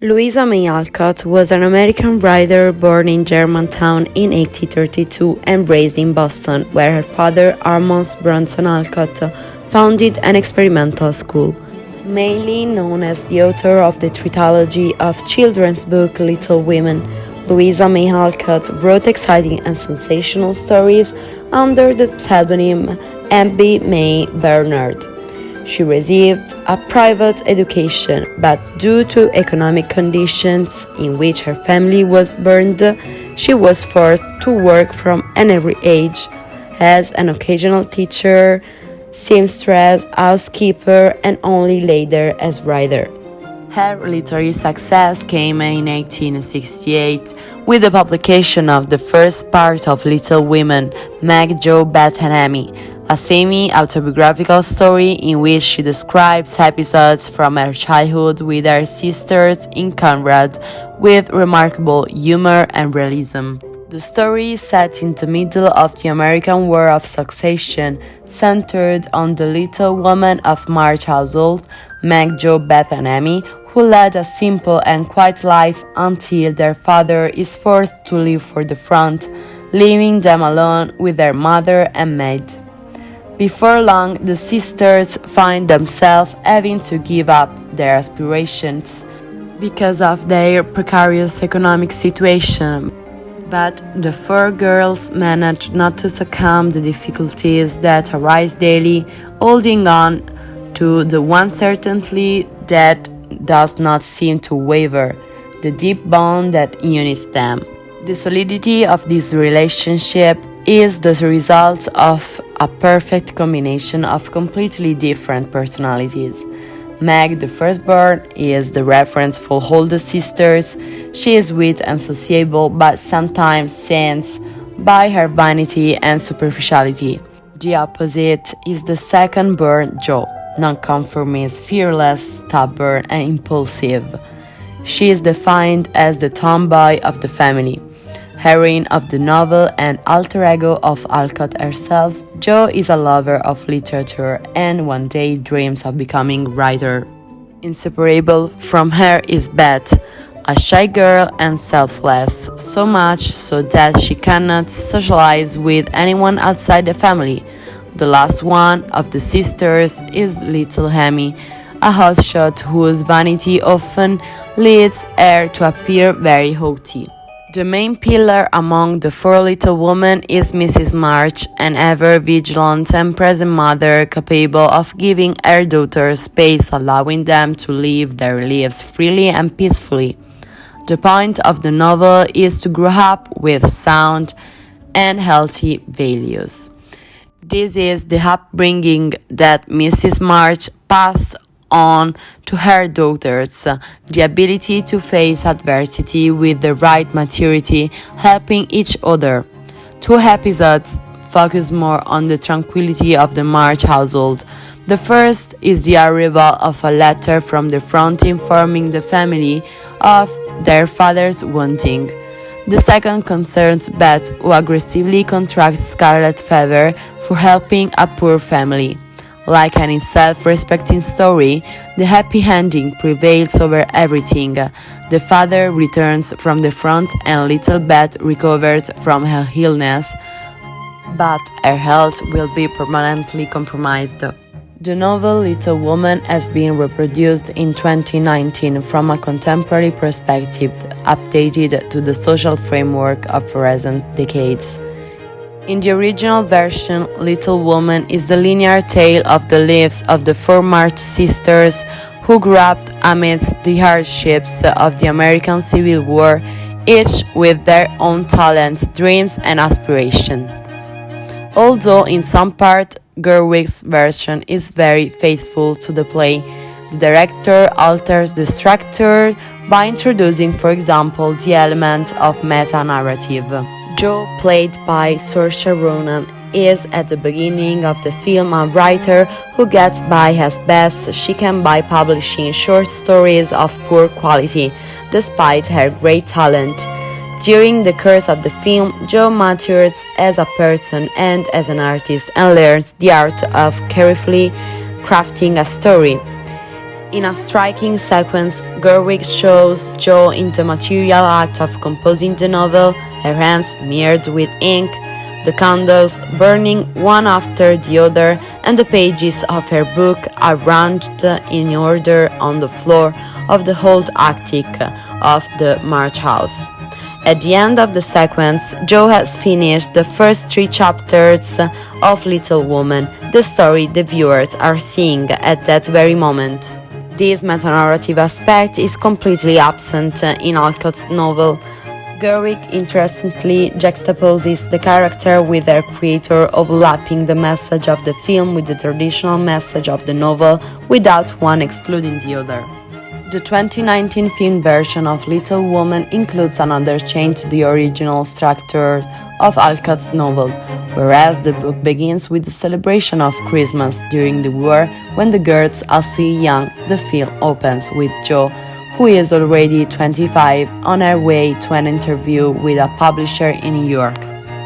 Louisa May Alcott was an American writer born in Germantown in 1832 and raised in Boston, where her father, Amos Bronson Alcott, founded an experimental school. Mainly known as the author of the trilogy of children's book Little Women, Louisa May Alcott wrote exciting and sensational stories under the pseudonym Abby May Bernard. She received a private education, but due to economic conditions in which her family was burned, she was forced to work from an early age as an occasional teacher, seamstress, housekeeper, and only later as writer. Her literary success came in 1868 with the publication of the first part of Little Women, Meg Jo Beth-and-Amy, a semi-autobiographical story in which she describes episodes from her childhood with her sisters in Conrad with remarkable humor and realism. The story is set in the middle of the American War of Succession, centered on the little woman of March household, Meg Jo Beth-and-Amy, who led a simple and quiet life until their father is forced to leave for the front, leaving them alone with their mother and maid. Before long, the sisters find themselves having to give up their aspirations because of their precarious economic situation. But the four girls manage not to succumb to the difficulties that arise daily, holding on to the one certainty that does not seem to waver, the deep bond that unites them. The solidity of this relationship is the result of a perfect combination of completely different personalities. Meg, the firstborn, is the reference for all the sisters. She is sweet and sociable, but sometimes sins by her vanity and superficiality. The opposite is the second-born, Jo, nonconformist, fearless, stubborn, and impulsive. She is defined as the tomboy of the family. Heroine of the novel and alter ego of Alcott herself, Jo is a lover of literature and one day dreams of becoming a writer. Inseparable from her is Beth, a shy girl and selfless, so much so that she cannot socialize with anyone outside the family. The last one of the sisters is Little Amy, a hotshot whose vanity often leads her to appear very haughty. The main pillar among the four little women is Mrs. March, an ever-vigilant and present mother capable of giving her daughters space, allowing them to live their lives freely and peacefully. The point of the novel is to grow up with sound and healthy values. This is the upbringing that Mrs. March passed on to her daughters, the ability to face adversity with the right maturity, helping each other. Two episodes focus more on the tranquility of the March household. The first is the arrival of a letter from the front informing the family of their father's wounding. The second concerns Beth, who aggressively contracts scarlet fever for helping a poor family. Like any self-respecting story, the happy ending prevails over everything. The father returns from the front and little Beth recovers from her illness, but her health will be permanently compromised. The novel Little Woman has been reproduced in 2019 from a contemporary perspective, updated to the social framework of recent decades. In the original version, Little Woman is the linear tale of the lives of the four March sisters who grew up amidst the hardships of the American Civil War, each with their own talents, dreams, and aspirations. Although in some part, Gerwig's version is very faithful to the play, the director alters the structure by introducing, for example, the element of meta-narrative. Jo, played by Saoirse Ronan, is at the beginning of the film a writer who gets by as best she can by publishing short stories of poor quality, despite her great talent. During the course of the film, Jo matures as a person and as an artist and learns the art of carefully crafting a story. In a striking sequence, Gerwig shows Jo in the material act of composing the novel, her hands smeared with ink, the candles burning one after the other, and the pages of her book arranged in order on the floor of the old attic of the March house. At the end of the sequence, Jo has finished the first 3 chapters of Little Woman, the story the viewers are seeing at that very moment. This metanarrative aspect is completely absent in Alcott's novel. Gerwig interestingly juxtaposes the character with their creator, overlapping the message of the film with the traditional message of the novel without one excluding the other. The 2019 film version of Little Woman includes another change to the original structure of Alcott's novel, whereas the book begins with the celebration of Christmas during the war when the girls are still young. The film opens with Jo, who is already 25, on her way to an interview with a publisher in New York.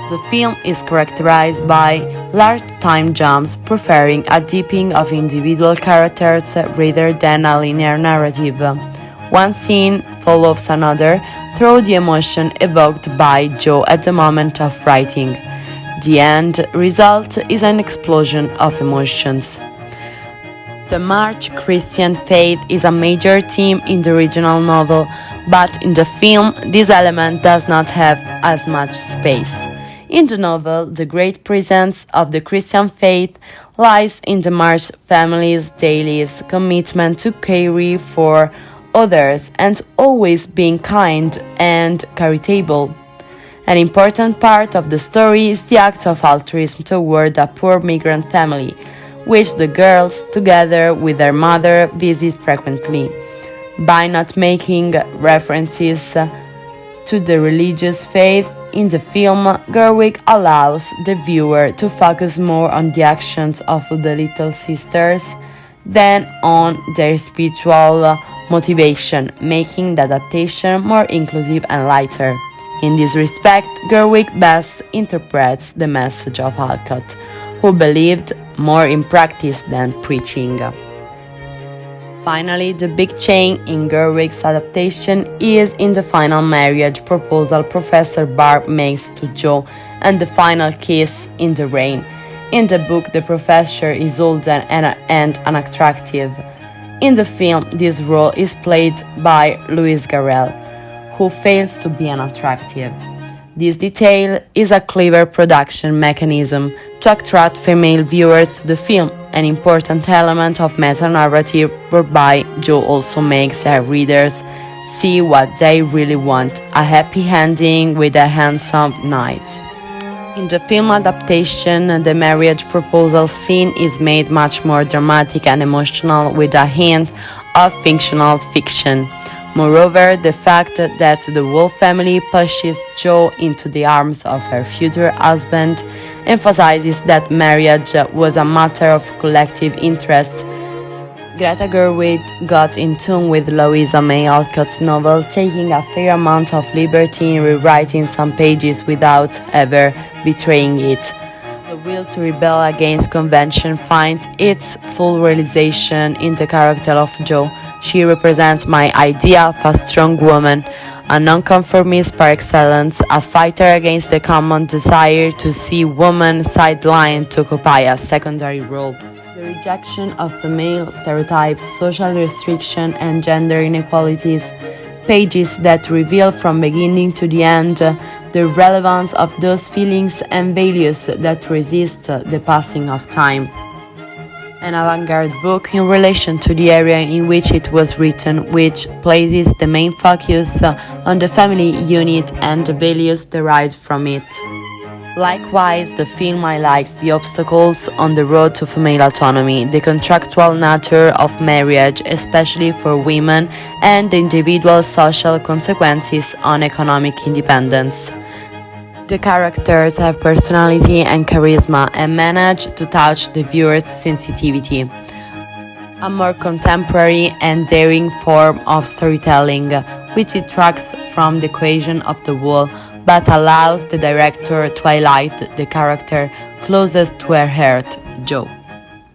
The film is characterized by large time jumps, preferring a deepening of individual characters rather than a linear narrative. One scene follows another through the emotion evoked by Jo at the moment of writing. The end result is an explosion of emotions. The March Christian faith is a major theme in the original novel, but in the film this element does not have as much space. In the novel, the great presence of the Christian faith lies in the March family's daily commitment to care for others and always being kind and charitable. An important part of the story is the act of altruism toward a poor migrant family, which the girls, together with their mother, visit frequently. By not making references to the religious faith in the film, Gerwig allows the viewer to focus more on the actions of the little sisters than on their spiritual motivation, making the adaptation more inclusive and lighter. In this respect, Gerwig best interprets the message of Alcott, who believed more in practice than preaching. Finally, the big change in Gerwig's adaptation is in the final marriage proposal Professor Barb makes to Jo and the final kiss in the rain. In the book, the professor is old and unattractive. In the film, this role is played by Louis Garrel, who fails to be unattractive. This detail is a clever production mechanism to attract female viewers to the film, an important element of meta-narrative whereby Jo also makes her readers see what they really want, a happy ending with a handsome knight. In the film adaptation, the marriage proposal scene is made much more dramatic and emotional with a hint of fictional fiction. Moreover, the fact that the Wolf family pushes Jo into the arms of her future husband emphasizes that marriage was a matter of collective interest. Greta Gerwig got in tune with Louisa May Alcott's novel, taking a fair amount of liberty in rewriting some pages without ever betraying it. The will to rebel against convention finds its full realization in the character of Jo. She represents my idea of a strong woman, a nonconformist par excellence, a fighter against the common desire to see women sidelined to occupy a secondary role. The rejection of female stereotypes, social restriction, and gender inequalities, pages that reveal from beginning to the end the relevance of those feelings and values that resist the passing of time. An avant-garde book in relation to the area in which it was written, which places the main focus on the family unit and the values derived from it. Likewise, the film highlights the obstacles on the road to female autonomy, the contractual nature of marriage, especially for women, and the individual social consequences on economic independence. The characters have personality and charisma and manage to touch the viewer's sensitivity. A more contemporary and daring form of storytelling, which detracts from the cohesion of the whole, but allows the director to highlight the character closest to her heart, Jo.